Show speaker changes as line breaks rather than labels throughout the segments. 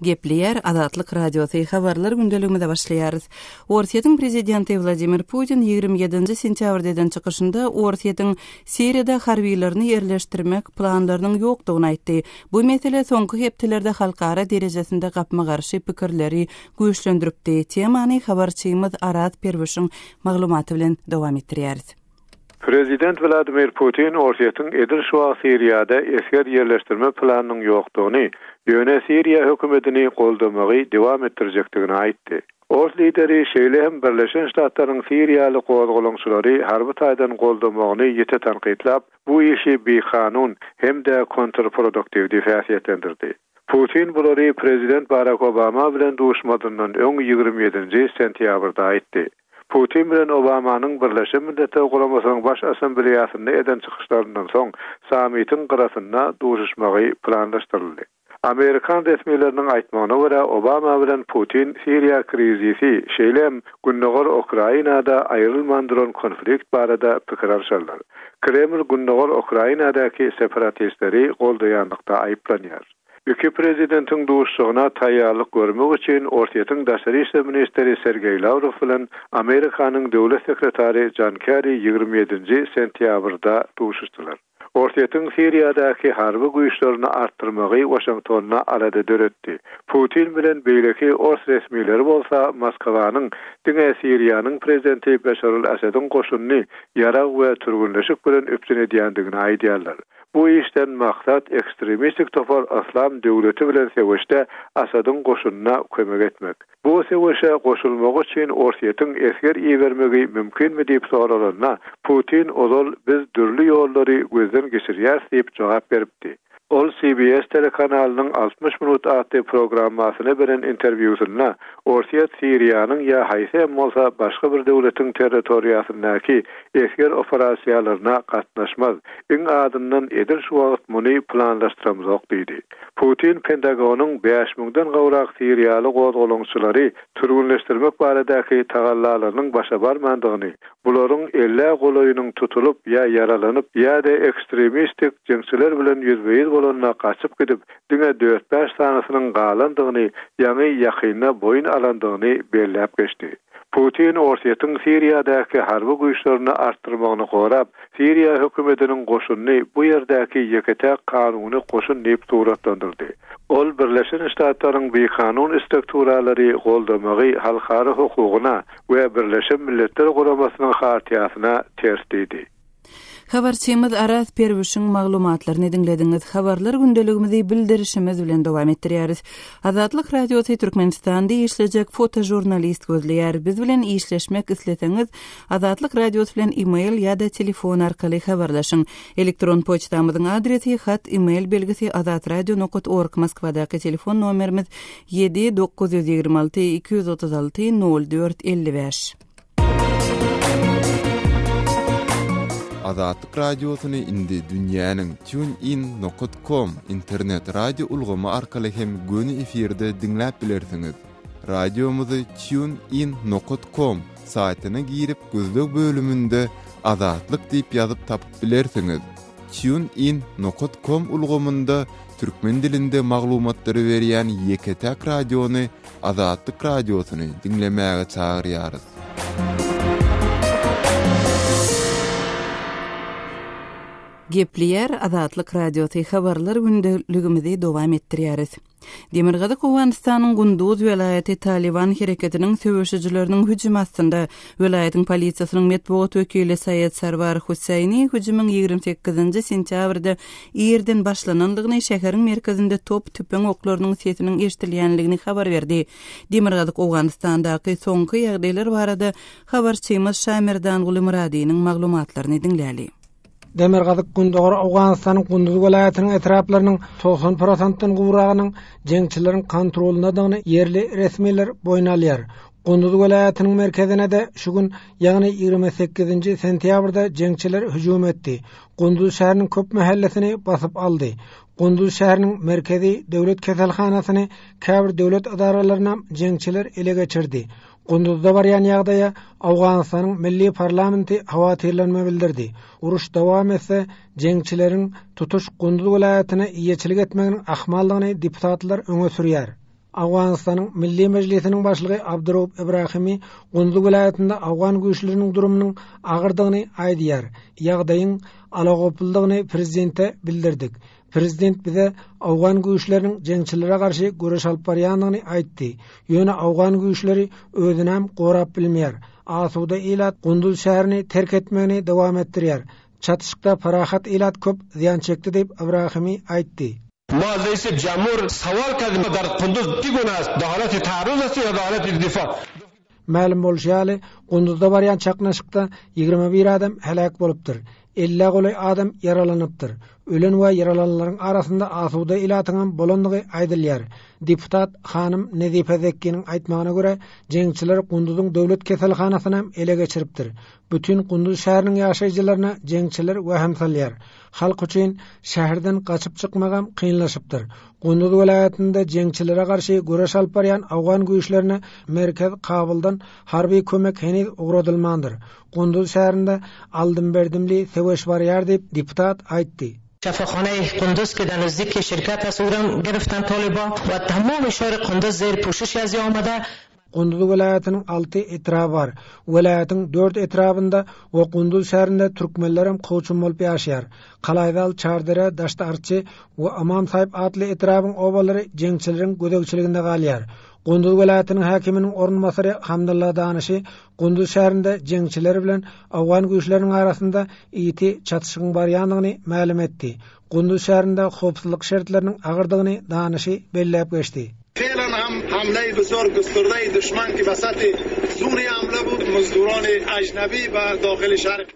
Gepleyer Azatlyk Radiosu habarlar gündeliginde başlaýarys. Orsiýetiň prezidenti Vladimir Putin 27 sentýabrdan çykyşynda Orsiýetiň Siriýada harbiýlerini ýerleşdirmek planlarynyň ýokdugyny aýtdy. Bu mesele soňky hepdelerde halkara derejesinde gapma garşy pikirleri güýçlendiripdi. Temany habarçymyz Arat Perwişiň maglumaty bilen dowam etdirýäris.
Prezident Vladimir Putin Orsiýetiň Edir şuwa Siriýada esker ýerleşdirme planynyň ýokdugyny, ýöne Siriýa hökümetini goldamagy dowam etdirjekdigini aýtdy. Ors lideri şeýle Birleşen Ştatlaryň Siriýaly gozgolaňçylary harby taýdan goldamagyny ýete tanqidlap, bu işi bekanun hem-de kontrproduktiw diýip häsiýetlendirdi. Putin bulary Prezident Barack Obama bilen duşmadyndan öň 27 sentýabrda aýtdy. Putin bilen Obamanyň Birleşen Milletler Guramasynyň baş assambleýasyna eden çykyşlaryndan soň sammitin gyrasynda duşuşmagy planlaşdyryldy. Amerikan resmiýetleriniň aýtmagyna görä Obama bilen Putin Siriýa krizisi şeýlem günneger Ukrainada aýrylmandyran konflikt barada pikir alşarlar. Kreml günneger Ukrainadaky separatistleri goldaýanlykda aýplanýar. İki prezidentiň duşugyna taýýarlyk görmek üçin Orsiýetiň daşary işler ministri Sergey Lavrov bilen Amerikanyň döwlet sekretary John Kerry 27 sentýabrda duşuşdylar. Orsiýetiň Siriýadaky harby güýçlerini artdyrmagy Washingtonna arada döretdi. Putin bilen beýleki ors resmiýetleri bolsa Moskwanyň diňe Siriýanyň prezidenti Beşar al-Asadyň goşunyny ýarag we türgünleşik bilen öpsün edýändigini aýdýarlar. Bu işten maksat ekstremistik topar Aslam döwleti bilen seweşde Asadyň goşunyna kömek etmek. Bu seweşe goşulmak üçin Orsiýetiň esker iýermegi mümkinmi diýip soralarına Putin ozal biz dürli ýollary gözden geçirýäris diýip jogap beripdi. Ol CBS telekanalynyň 60 minut adly programmasyna beren interwýusynda Orsiýet Siriýanyň ýa haýsy bolsa başga bir döwletiň territoriýasyndaky esker operasiýalaryna gatnaşmaz. Iň adından edir şu wagt muny planlaşdyramazok diýdi. Putin Pentagonyň 5000den gowrak Siriýaly gozgolaňçylary türgünleşdirmek baradaky tagallalarynyň başa barmandygyny, bularyň elle golaýynyň tutulup ýa yaralanyp ýa-da ekstremistik jeňçiler bilen ýüzbeýiz bolanyna gaçyp gidip diňe 4-5 sanasynyň galandygyny ýa-ni ýakyna boyun alandygyny belläp geçdi. Putin Orsiýetiň Siriýadaky harby güýçlerini artdyrmagyny gorap, Siriýa hökümetiniň goşunyny bu ýerdäki ýekete kanuny goşun diýip suratlandyrdy. Ol Birleşen Ştatlaryň beýkanun strukturalary goldamagy halkara hukugyna we Birleşen Milletler Guramasynyň hartiýasyna ters diýdi.
Habarçymyz Arat Perwişiň maglumatlaryny dinlediňiz. Habarlar gündeligimizi bildirişimiz bilen dowam etdirýäris. Azatlyk Radiosu Türkmenistanda işlejek fotojurnalist gözleýär. Biz bilen işleşmek isleseňiz, Azatlyk Radiosu bilen e-mail ýa-da telefon arkaly habarlaşyň. Elektron poçtamyzyň adresi hat e-mail belgisi azatradio.org. Moskwadaky telefon nomerimiz 7-926 236 0455.
Azatlyk Radiosyny indi dünýäniň tunein.com internet radio ulgamy arkaly hem göni efirde dinläp bilersiňiz. Radiomuzy tunein.com saýtyna girip gözlük bölümünde Azatlyk diýip ýazyp tapyp bilersiňiz. tunein.com ulgamynda türkmen dilinde maglumatlary berýän Yeketek radiony Azatlyk Radiosyny dinlemäge çagyrýarys.
Gepleyer Azatlyk Radiosu habarlar gündeligimizi dowam etdirýäris. Demirgazyk Owganystanyň Gunduz welaýaty Taliban hereketiniň söwüşçileriniň hüjümi astynda welaýatyň polisiýasynyň medeniýet wekili Sayyid Sarwar Hussaini hüjümyň 28 sentýabrda ýerden başlananlygyny şäheriň merkezinde top tüpeň oklarynyň sesiniň eşitilýänligini habar berdi. Demirgazyk Owganystandaky soňky ýagdaýlar barada habarçymyz Şamerdan Gulmuradiýanyň maglumatlaryny dinläli.
Demirgazyk Gündoğar Awganystanyň Gunduz welaýatynyň etraplarynyň 90%-dan gowragynyň jeňçileriň kontrolundadygyny yerli resmiýetler boýun alýar. Gunduz welaýatynyň merkezine de şu gün, ýagny 28 sentýabrda jeňçiler hüjüm etdi. Gunduz şäheriniň köp mahallesini basyp aldy. Gunduz şäheriniň merkezi döwlet keselhanasyny käbir döwlet adaralaryna jeňçiler ele geçirdi. Gunduzda baryan ýagdaýa Awganystanyň milli parlamenti hawatirlenme bildirdi. Uruş dowam etse, jeňçileriň tutuş Gunduz welaýatyna ýeçilik etmeginiň ahmallygyny deputatlar öňe sürýär. Awganistanyň Milli Mejlisiniň başlygy Abdurrahman Ibrahimi Gunduz vilayatynda Awgan güýçleriniň durumynyň agyrdygyny aýdýar. Ýagdaýyň alagopuldygyny prezidente bildirdik. Prezident bize Awgan güýçleriniň jeňçilere garşy göreş alyp barýanlygyny aýtdy. Ýöne Awgan güýçleri özüni hem gorap bilmeýär. Asuda ilat Gunduz şäherini terk etmegini dowam etdirýär. Çatışykda parahat ilat köp ziyan çekdi diýip Ibrahimi aýtdy.
ما از رئیس جمهور سوال کردیم در قندوز کی گونه است؟ در حالت تعرض است یا در حالت دفاع؟
Ma'lum bolşaly Gunduzda barýan çaknaşykda 21 adam helak bolupdyr. 50 goly adam yaralanypdyr. Ölen we yaralananlaryň arasynda asuda ilatynyň bolandygy aýdylýar. Deputat hanym Nezife Zekkiniň aýtmagyna görä, jeňçiler Gunduzyň döwlet keselhanasyny ele geçiripdir. Bütün Gunduz şäheriniň ýaşaýjylaryna jeňçiler wähem salýar. Halk üçin şäherden gaçyp çykmagam kynlaşypdyr. Gunduz vilayatynda jeňçilere garşy göreş alyp barýan Awgan güýçlerine merkez Kabuldan harby kömek henüz ugradylmandyr. Gunduz şäherinde aldym berdimli seweş barýar diýip deputat aýtdy.
شفاخانه قندوز که در نزدیک شرکت است او را گرفتن طالبا و تمام شهر قندوز زیر پوشش از آمده.
Gunduz vilayatynyň 6 etrafy bar. Vilayatyň 4 etrafynda we Gunduz şäherinde türkmenler hem koçum bolup ýaşaýar. Kalaýdal, Çardere, Daştarçy we Amam Saýyp adly etrafyň obalary jeňçileriň gödekçiliginde galýar. Gunduz vilayatynyň hakiminiň ornunmasary Hamdullah Danyshy Gunduz şäherinde jeňçiler bilen Awgan güýçleriniň arasynda ýiti çatışygyň barýanlygyny ma'lum etdi. Gunduz şäherinde howpsuzlyk şertleriniň agyrdygyny Danyshy belläp geçdi.
فعلا هم حمله بسیار گسترده دشمن که وسط زون حمله بود مزدوران اجنبی و داخل شهر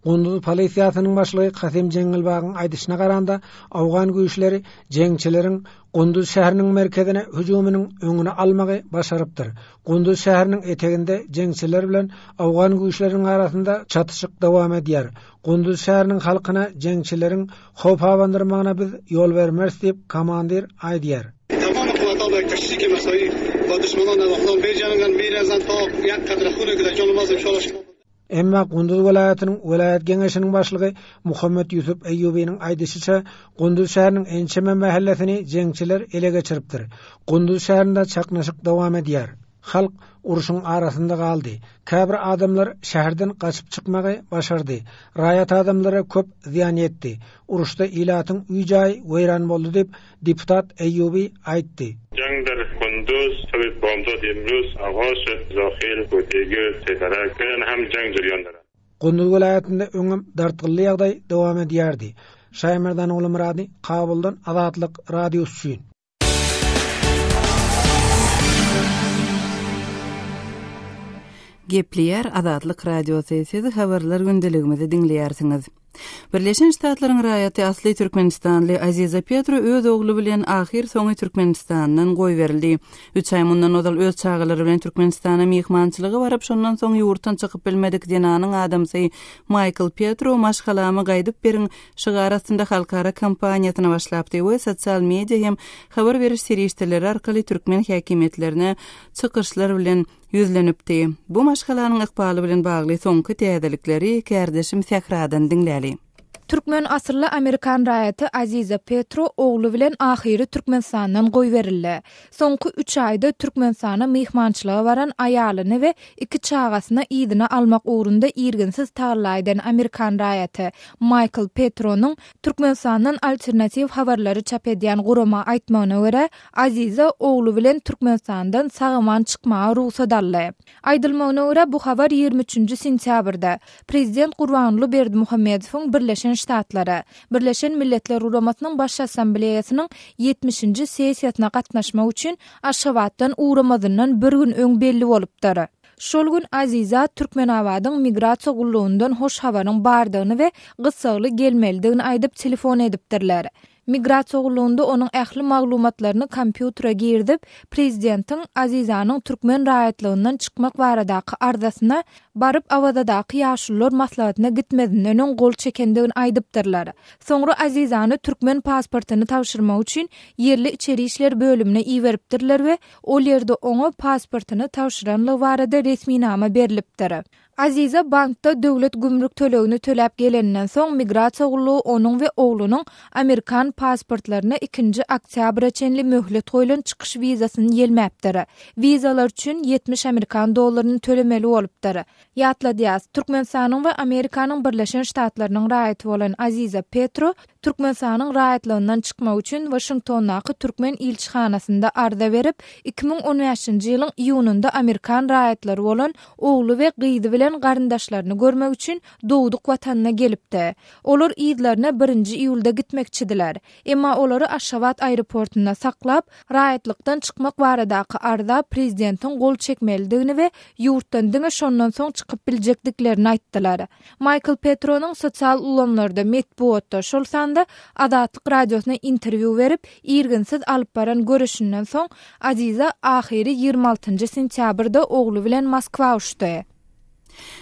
Gunduz polisiýasynyň başlygy Kasym Jengilbagyň aýdyşyna garanda Awgan güýçleri jeňçileriň Gunduz şäheriniň merkezine hüjumynyň öňüne almagy başarypdyr. Gunduz şäheriniň eteginde jeňçiler bilen Awgan güýçleriniň arasynda çatışyk dowam edýär. Gunduz şäheriniň halkyna jeňçileriň howp hawandyrmagyna biz ýol bermez diýip komandir aýdýar.
تشریک مساوی با دشمنان نواختان بیجنگن میرزن تا یک قطره خونه که در جان ماز انشاءالله شما.
Emma Gunduz vilayatynyň vilayat geňeşiniň başlygy Muhammed Yusuf Eyyubiň aýdysynça Gunduz şäheriniň Ençeme mahallesini jeňçiler ele geçiripdir. Gunduz şäherinde çaknaşyk dowam edýär. Halk uruşun arasynda galdy. Käbir adamlar şäherden gaçyp çykmagy başardy. Raýat adamlara köp ziyan etdi. Uruşda ilatyň üýjaý weýran boldy diýip deputat Eyyubi aýtdy.
جنگ در قندوز سبب بامداد امروز آغاز شد. داخل کوتیگه تترکن هم جنگ جریان دارد.
Gunduz vilayatynda öňüm dartgylly ýagdaý dowam edýärdi. Şaýmerdan oğlu Murady, Kabuldan Azatlyk radiosu üçin.
Gepleýär Azatlyk radiosu sesi habarlar gündeligimizi dinleýärsiňiz. Birleşen Ştatlaryň raýaty asly Türkmenistanly Aziza Petro öz ogly bilen ahir soňy Türkmenistanyň goý berildi. 3 aý mundan ozal öz çağalary bilen Türkmenistana mehmançylygy baryp şondan soň ýurtdan çykyp bilmedik denanyň adamsy Michael Petro maşgalamy gaýdyp beriň şygarasynda halkara kampaniýasyna başlapdy we sosial media hem habar beriş serişdeleri arkaly türkmen häkimetlerine çykyşlar bilen yüzlenipdi. Bu maşgalanyň ykbaly bilen bagly soňky täzelikleri kärdeşim Sekradan dinläli.
Türkmen asırlı Amerikan raýaty Aziza Petro ogly bilen ahiri Türkmenistanyň goý berildi. Soňky 3 aýda Türkmenistana mehmançylyga baran aýalyny we 2 çağasyna ýydyna almak ugrunda ýergensiz taýlaýdan Amerikan raýaty Michael Petronyň Türkmenistanyň alternativ habarlary çap edýän gurama aýtmagyna görä, Aziza ogly bilen Türkmenistandan sagaman çykmagy ruhsat aldy. Aýdylmagyna görä bu habar 23 sentýabrda Prezident Gurbanguly Berdimuhammedowyň Birleşen Ştatları, Birleşen Milletler Uramasının Baş Assambleýasynyň 70-nji sessiýasyna gatnaşmak üçin Aşgabatdan uğramadyndan bir gün öň belli bolupdyr. Şol gün Aziza Türkmenabadyň migrasiýa gullugyndan hoş habaryň bardygyny we gysgaly gelmelidigini aýdyp telefon edipdirler. Migrasiýa gullugynda onuň ähli maglumatlaryny kompýutera girdip, prezidentiň Azizanyň türkmen raýatlygyndan çykmak baradaky arzasyna baryp awazadaky ýaşullar maslahatyna gitmedinden öň gol çekendigini aýdypdyrlar. Soňra Azizany türkmen pasportyny tapşyrmak üçin ýerli içeri işler bölümine iýeripdirler we ol ýerde oňa pasportyny tapşyranlyk barada resmi nama berilipdir. Aziza bankda döwlet gümrük tölegini töläp gelenden soň migrasiýa gullugy onuň we oglunyň Amerikan pasportlaryna 2 oktyabra çenli möhlet goýulan çykyş wizasyny ýelmäpdir. Wizalar üçin 70 Amerikan dollaryny tölemeli bolupdyr. Ýatladyas, Türkmenistanyň we Amerikanyň Birleşen Ştatlarynyň raýaty bolan Aziza Petro, Türkmenistanyň raýatlygyndan çykmak üçin Washingtondaky Türkmen ilçihanasynda arda berip, 2015-nji ýylyň iýununda Amerikan raýatlary bolan ogly we gyýdy bilen garyndaşlaryny görmek üçin dowduk watanyna gelipdi. Olar ýyllaryna 1-nji iýulda gitmekçidiler. Emma olary Aşgabat aeroportuna saklap, raýatlykdan çykmak baradaky arda prezidentiň gol çekmelidigini we ýurtdan diňe şondan soň çykyp biljekdiklerini aýtdylar. Michael Petronyň sosial ulanlarda metbuatda şol sanda Adatlyk radiosyna interwiu berip, irginsiz alyp baran görüşünden soň Aziza ahyry 26 sentýabrda ogly bilen Moskwa uçdy.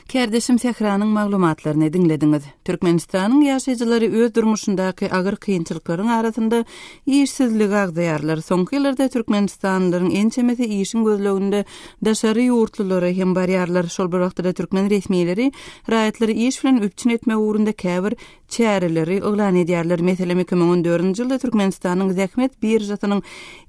Kerdeşim Sehranyň maglumatlaryny dinlediňiz. Türkmenistanyň ýaşaýjylary öz durmuşyndaky agyr kynçylyklaryň arasynda işsizlik agdaýarlary soňky ýyllarda Türkmenistanlylaryň en çemeti işin gözleginde daşary ýurtlulary hem barýarlar. Şol bir wagtda türkmen resmiýetleri raýatlary iş bilen üpçün etme ugrunda käbir çäreleri oglan edýärler. Meselem 2014-nji ýylda Türkmenistanyň Zähmet birjasynyň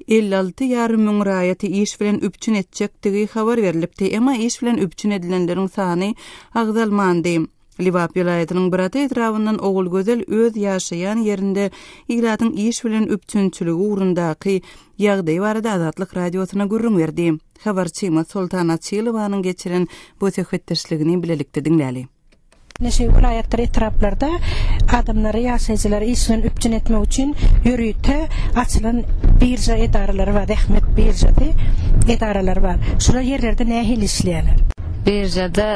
56,5 müň raýaty iş bilen üpçün etjekdigi habar berilipdi. Emma iş bilen üpçün edilenleriň sany agzalmandy. Libap ýylatynyň bir etrafyndan ogul gözel öz ýaşaýan ýerinde ýylatyň iş bilen üpçünçiligi ugrundaky ýagdaý barada Adatlyk radiosyna gürrüň berdi. Habarçy Sultana Çylowanyň geçiren bu söhbetdeşligini bilelikde dinläli.
Neşe vilayetler etraflarda adamları ýaşaýjylary işden üpçün etmek üçin ýürüýte açylan birja edaralary we Zähmet birjasy edaralary bar. Şular ýerlerde nähil işleýärler.
Birjada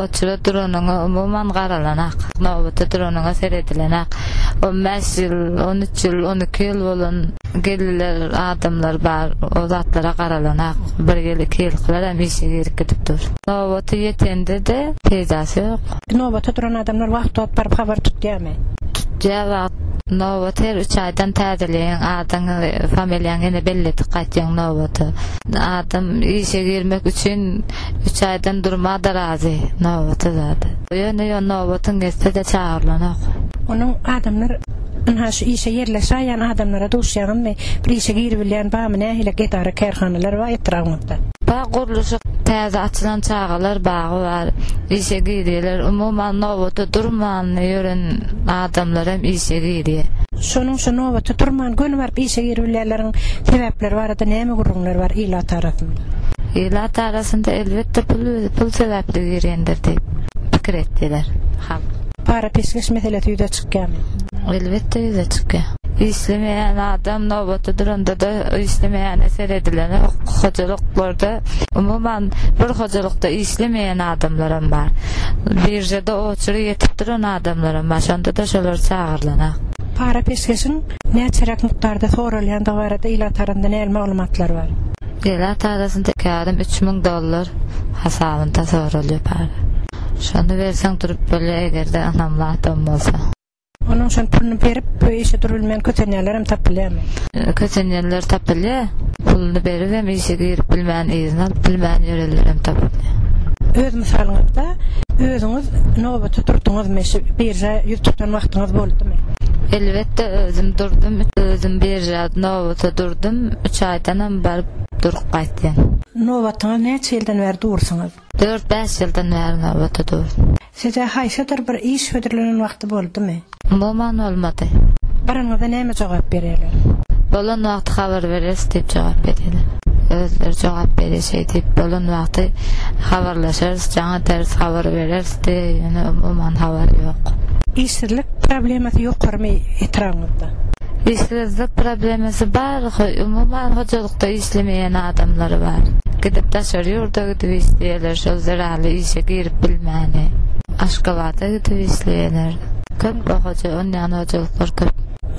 oçura duranyňy umumyň garalanak, nowatda duranyňy seredilenak. O mesil 13 ýyl, 12 ýyl bolan gelirler adamlar bar, o zatlara garalanak. Bir ýyl, 2 ýyl kılar işe girip gidipdir. Nowatda ýetende de peýdasy ýok.
Nowatda duran adamlar wagt barıp habar tutýarmy?
Tutýar. Nowat her 3 aýdan täzeleýän adam familiýaňy belletip gaýtýan nowat. Adam işe girmek üçin 3 aýdan durmada razy nowat zady. Ýöne nowatyň geçse de çağırlanak.
Onun adamlar şu işe yerleşen adamlara duşýarmy, bir işe girip bilýän bamy nähile gedara kärhanalar we etrafynda.
Ba guruluşy täze açylan çağalar bagy bar. İşe girýärler, umumyň nowatda durman ýören adamlar hem işe girýär.
Şonuň şu nowatda durman gönü barıp işe girip bilýärleriň sebäpleri barada näme gurulňlar bar ila tarapynda?
Ila tarapynda elbetde pul sebäpli girýändir diýip pikir etdiler.
Para peşkeş meselesi ýüze çykýarmy?
Elbetde ýüze çykýar. İslemeýän adam nowatda duranda da islemeýän seredilen hojalyklarda umumyň bir hojalykda islemeýän adamlar bar. Birjada oçury ýetip duran adamlar bar. Şonda da şolar çağırlanak.
Para peşkeşiň näçerek miktarda sorulýan da barada ila taranda näme maglumatlar bar?
Ila tarasynda kärem $3000 hasabynda sorulýar para. Şonu berseň durup böle egerde anamla adam bolsa.
Onun şon pulunu berip bu işe durulmayan kötenýärler hem tapylýarmy?
Kötenýärler tapylýar. Pulunu berip hem işe girip bilmän izin alyp bilmän ýöreler hem tapylýar.
Öz misalyňyzda özüňiz nowatda durduňyzmy, birja ýurtdan wagtyňyz boldymy?
Elbetde özüm durdum, özüm birja nowatda durdum, 3 aýdan barıp durup gaýtdym.
Nowatda näçe ýyldan bäri dursaňyz?
4-5 ýyldan bäri nowatda durdum.
Size haýşadyr bir iş hödürlenen wagty boldymy?
Bolan bolmady.
Baranyňyza näme jogap berýärler?
Bolan wagty habar berýäris diýip jogap berýärler. Özleri jogap berýär diýip bolan wagty habarlaşýarys, jaňa ders habar berýäris diýip ýene umumyň habar ýok.
İşsizlik problemasy ýokary etrafynda?
İşsizlik problemasy bar, umumyň hojalykda işlemeýän adamlar bar. Gidip daşary ýurda gidip işleýärler, şol zeraly işe girip bilmäni. Aşgabata gidip işleýärler. Köp hoja onýan hojalyklar köp.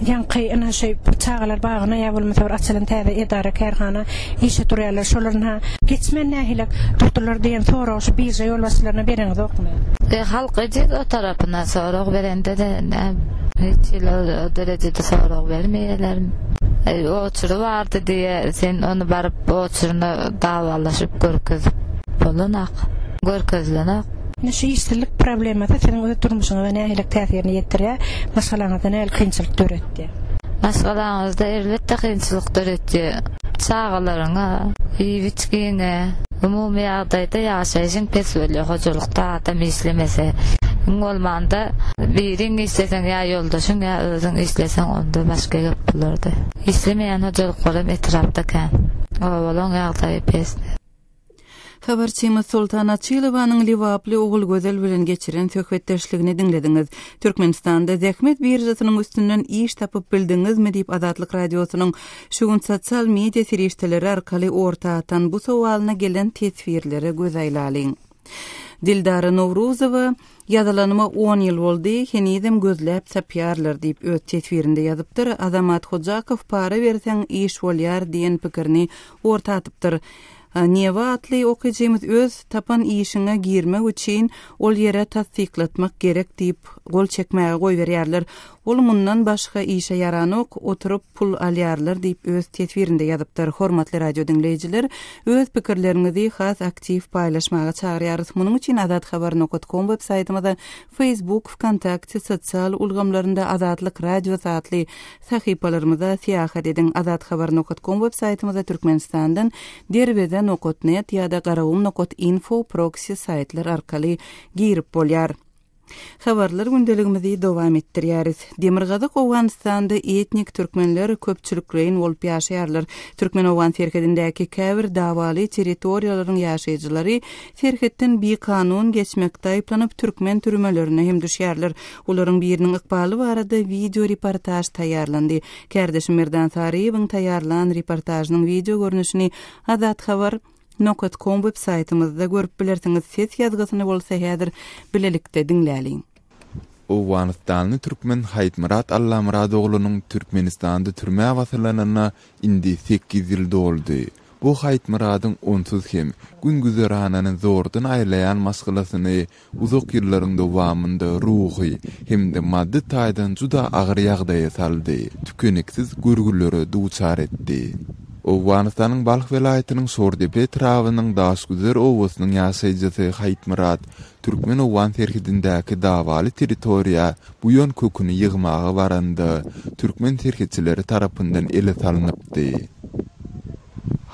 Ýa-ni ana şey çağalar bagyna ýa bolmasa bir açylan täze edara kärhana işe durýarlar, şolaryna geçmen nähilek tutulur diýen soraş birja ýolbaşçylaryna bereňiz okmy?
Halk ejek o tarapyna sorak berende de hiç o derejede sorak bermeýärler. Oçury bardy diýe sen onu barıp oçuryna dawalaşyp görkezip bolanak, görkezlenek.
Näşe işsizlik problemasy senin öz durmuşyňa nähilek täsirini ýetirýär, masalanňyza nähili kynçylyk döretdi?
Başgalarınızda elbette kıyınçılıklar etdi. Çağalaryňa, ýigitgine, umumy ýagdaýda ýaşaýyşyň pes bolýar, hojulukda adam islemese. Olmanda biriň islesen ýa ýoldaşyň ýa özüň islesen onda başga gep bolardy. İslemeýän hojuluklar etrapda kan. Owalan ýagdaý pes.
Habarçymyz Sultan Açylowanyň Liwaply ogul gözel bilen geçiren söhbetdeşligini dinlediňiz. Türkmenistanda zähmet birjasynyň üstünden iş tapyp bildiňizmi diýip Azatlyk radiosynyň şugun sosial media serişdeleri arkaly orta atan bu sowalyna gelen tesbirleri göz aýlalyň. Dildara Nowruzowa ýazalanyma 10 ýyl boldy, henizem gözläp sapýarlar diýip öz tesbirinde ýazypdyr. Azamat Hojakow para berseň iş bolýar diýen pikirini orta atypdyr. Neva atly okujymyz öz tapan işine girmek üçin ol ýere tasdiklatmak gerek diýip gol çekmäge goýberýärler. Ol mundan başga işe yaranok oturup pul alýarlar diýip öz tesbirinde ýazypdyr. Hormatly radio dinleýijiler, öz pikirlerinizi has aktiv paýlaşmaga çagyrýarys. Munyň üçin azathabar.com web saytymyzda, Facebook, Wkontakte sosial ulgamlarynda Azatlyk radio satly sahypalarymyzda siýahat ediň. Azathabar.com web saytymyzda Türkmenistandan derbede .net ýa-da garawum.info proxy saytlar arkaly girip bolýar. Habarlar gündeligimizi dowam etdirýäris. Demirgazyk Owganystanda etnik türkmenler köpçüliklerin bolup ýaşaýarlar. Türkmen Owgan serhedindäki käbir dawaly territoriýalaryň ýaşaýjylary serhetden bir kanun geçmekde aýplanyp türkmen türmelerine hem düşýärler. Olaryň biriniň ykbaly barada video reportaj taýýarlandy. Kärdeşim Merdan Sariýewiň taýýarlan reportajynyň video görnüşini Azathabar.com web saytymyzda görüp bilersiňiz. Ses ýazgysyny bolsa häzir bilelikde dinläliň.
Owganystanyň türkmen Haýtmurat Allamurad oglunyň Türkmenistanda türme wasylanyna indi 8 ýyl doldy. Bu Haýtmuradyň onsuz hem gün güzeranyny zordan aýlayan masgalasyny uzak ýyllaryň dowamında ruhy hem de maddi taýdan juda agyr ýagdaýa saldy. Tükeniksiz görgülleri duçar etdi. Owganystanyň Balx welaýatynyň Sordepe trawynyň Daşgüzer owasynyň ýaşaýjysy Haýtmurat Türkmen Owgan serhedindäki dawaly territoriýa bu ýön köküni ýygmaga baranda türkmen serhetçileri tarapyndan ele salynıpdy.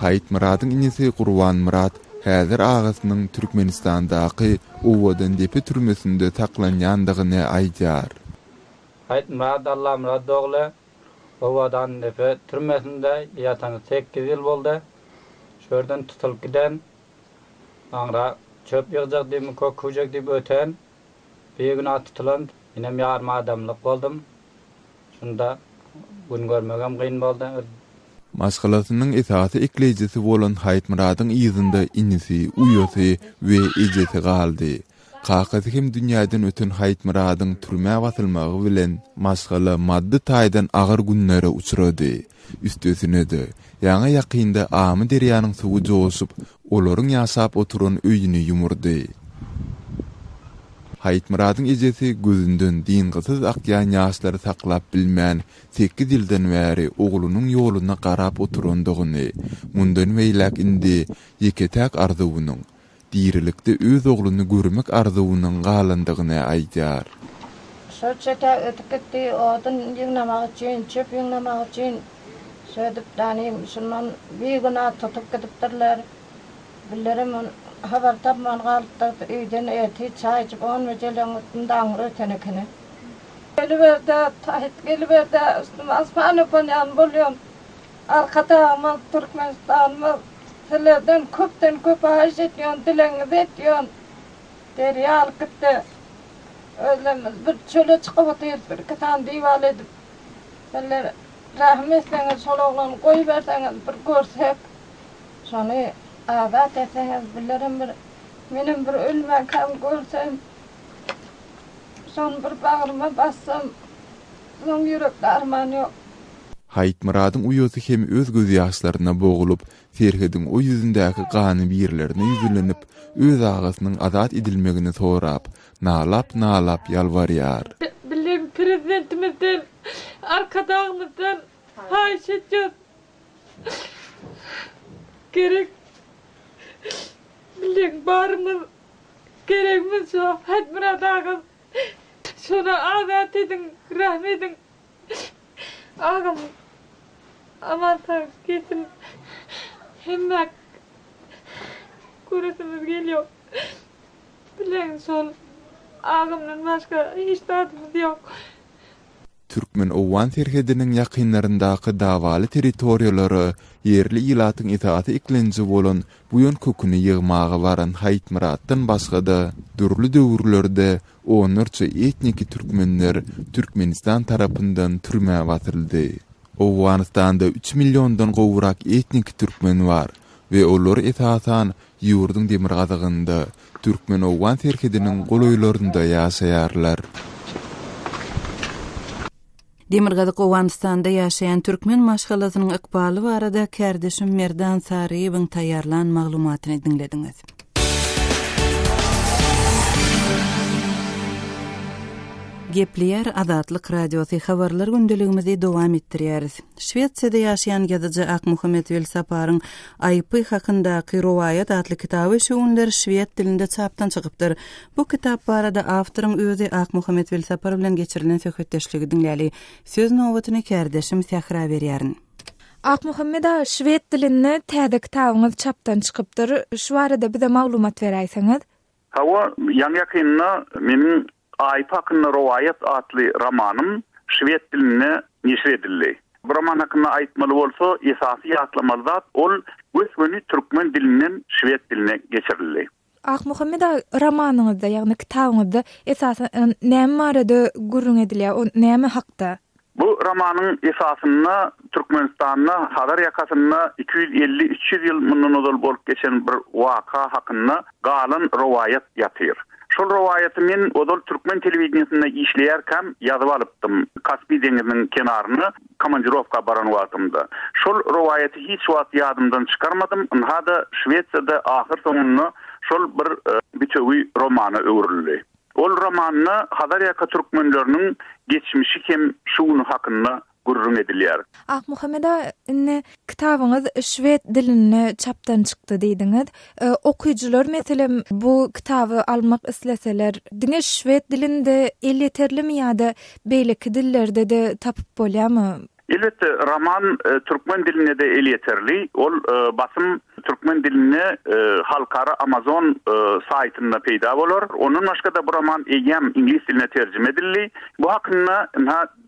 Haýtmuradyň inisi Gurban Murat häzir agasynyň Türkmenistandaky Owadan depe türmesinde saklanýandygyny aýdýar.
Haýtmurat Allamurad ogly Owadan depe türmesinde ýatan 8 ýyl boldy. Şörden tutulyp giden, aňra çöp ýygyjak diýip köküjek diýip öten, bir gün tutulan, inem ýarmy adamlyk boldum. Şunda gün görmegem gyn boldy.
Maşgalasynyň esasy eklejisi bolan Haýtmuradyň ýyzynda inisi, uýasy we ejesi galdy. Kakasy hem dünýäden öten Haýtmuradyň türme wasylmagy bilen maşgala maddi taýdan agyr günlere uçrady. Üstesine de ýaňa ýakynda Amy derýanyň suwy joşup, olaryň ýaşap oturan öýüni ýumurdy. Haýtmuradyň ejesi gözünden diňgysyz akýan ýaşlary saklap bilmän 8 ýyldan bäri oglunyň ýoluna garap oturandygyny, mundan meýlek indi ýeketäk arzuwynyň dirilikde öz ogluny görmek arzuwynyň galandygyny aýdýar.
Şoçeta ötüketdi odun ýygnamak üçin, çöp ýygnamak üçin söýdüp danym şundan bir güna tutup gidipdirler. Billerim habar tapman galypdy, öýden eti çaý içip 10 mejeleň üstünden ötenekini. Geliberde, taýt geliberde üstüme asmany panyan bolýan. Arkada Türkmenistan'da Selerden köp haşetyon, dileňiz etýän. Derýal gitdi. Özlemiz bir çöle çykyp otyryp bir katan diýwal edip. Seler rahmetleňiz solaglan goýup berseňiz bir görsek. Şonu azat etseňiz bilerim bir menim bir ölmek hem görsem. Son bir bagryma bassam. Son ýürekde arman ýok.
Haýtmuradyň uýasy hem öz göz ýaşlaryna boğulup, serhediň o ýüzündäki gany birlerine ýüzülenip, öz agasynyň azat edilmegini sorap, nalap ýalvarýar.
Bilim prezidentimizden, arkadağımızdan haýşetýär. Gerek bilim barymyz, gerekmiz şu Haýtmurat agam. Şonu azat edin, rahmet edin. Ağam aman tanrım kesin hemmek kurasımız geliyor. Bilen sol ağamdan başka hiç tadımız yok.
Türkmen Owan terhedinin yakınlarındaki davalı teritoriyaları yerli ilatın itaati iklenci bolan bu yön kökünü yığmağı varan Hayt Murat'tan başga da dürlü döwürlerde onurça etniki Türkmenler Türkmenistan tarapından türmäge batyryldy. Owanistan'da 3 milyondan gowrak etnik Türkmen var ve olar etatan ýurdun demirgadygynda Türkmen Owan terhedinin goloýlarynda ýaşaýarlar.
Demirgazyk Owanistan'da ýaşaýan türkmen maşgalatynyň ykbaly barada kärdeşim Merdan Saryýewiň taýýarlan maglumatyny dinlediňiz. Gepleyer Adatlyk Radiosi habarlar gündeligimizi dowam etdirýäris. Şwetsiýada ýaşaýan ýazyjy Akmuhammed Velsaparyň Aýpy hakyndaky rowaýat adly kitaby şu günler şwed dilinde çapdan çykypdyr. Bu kitap barada awtoryň özi Akmuhammed Velsapar bilen geçirilen söhbetdeşligi dinläli. Söz nowatyny kärdeşim Sahra berýärin.
Akmuhammed şwed dilinde täze kitabyňyz çapdan çykypdyr. Şu barada bize maglumat beräýsiňiz.
Hawa ýa-ýakynda meniň Aýpy hakynda rowaýat atly romanım şwed diline neşr edildi. Bu roman hakynda aýtmaly bolsa, esasy ýatlamaly zat ol göçmeni türkmen dilinden şwed diline geçirildi.
Akmuhammed romanyňyzda, ýagny kitabyňyzda esasen näme barada gurrun edilýär, o näme hakda?
Bu romanyň esasyna Türkmenistanyna Hadar ýakasynda 250-300 ýyl mundan ozal bolup geçen bir waka hakynda galan rowaýat ýatyr. Şol rowaýaty men odol türkmen telewizionyny işleýärken ýazyp alypdym. Kaspy deňiziniň kenaryny komandirovka baran wagtymda. Şol rowaýaty hiç wagt ýadymdan çykarmadym. Hada Şwetsiýada ahyr soňuny şol bir biçewi romana öwrüldi. Ol romanyny Hadar ýaka türkmenleriniň geçmişi hem şuny hakynda gurrun edilýär.
Akmuhammed kitabyňyz şwed dilinde çapdan çykdy diýdiňiz. Okuyjylar meselem bu kitaby almak isleseler, diňe şwed dilinde yeterlimi ýa-da beýleki dillerde de tapyp bolýarmy?
Elbette roman Türkmen diline de yeterli. Ol basım Türkmen diline halkara Amazon saytında peýda bolar. Onun başga da bu roman egem ingliz diline terjime edildi. Bu hakynda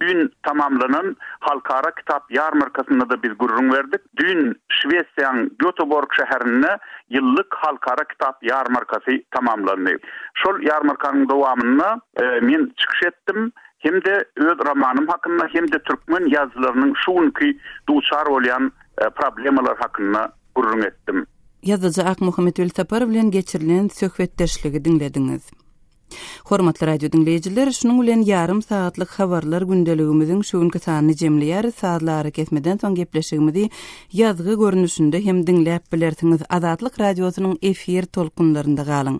dün tamamlanan halkara kitap ýarmarkasynda da biz gurrun berdik. Dün Şwetsiýanyň Göteborg şäherinde ýyllyk halkara kitap ýarmarkasy tamamlandy. Şol ýarmarkanyň dowamyna men çykyş etdim. Hem de öz romanım hakynda hem de türkmen ýazgylarynyň şuňky duçar bolýan problemalar hakynda gurrun etdim.
Ýazyjy Akmuhammed Velsapar bilen geçirilen söhbetdeşligi dinlediňiz. Hormatly radio dinleýijiler, şunuň bilen ýarym saatlyk habarlar gündeligimiziň şuňky sanyny jemleýär. Saatlary kesmeden soň gepleşigimizi ýazgy görnüşinde hem dinläp bilersiňiz. Adatlyk radiosynyň efir tolkunlarynda galyň.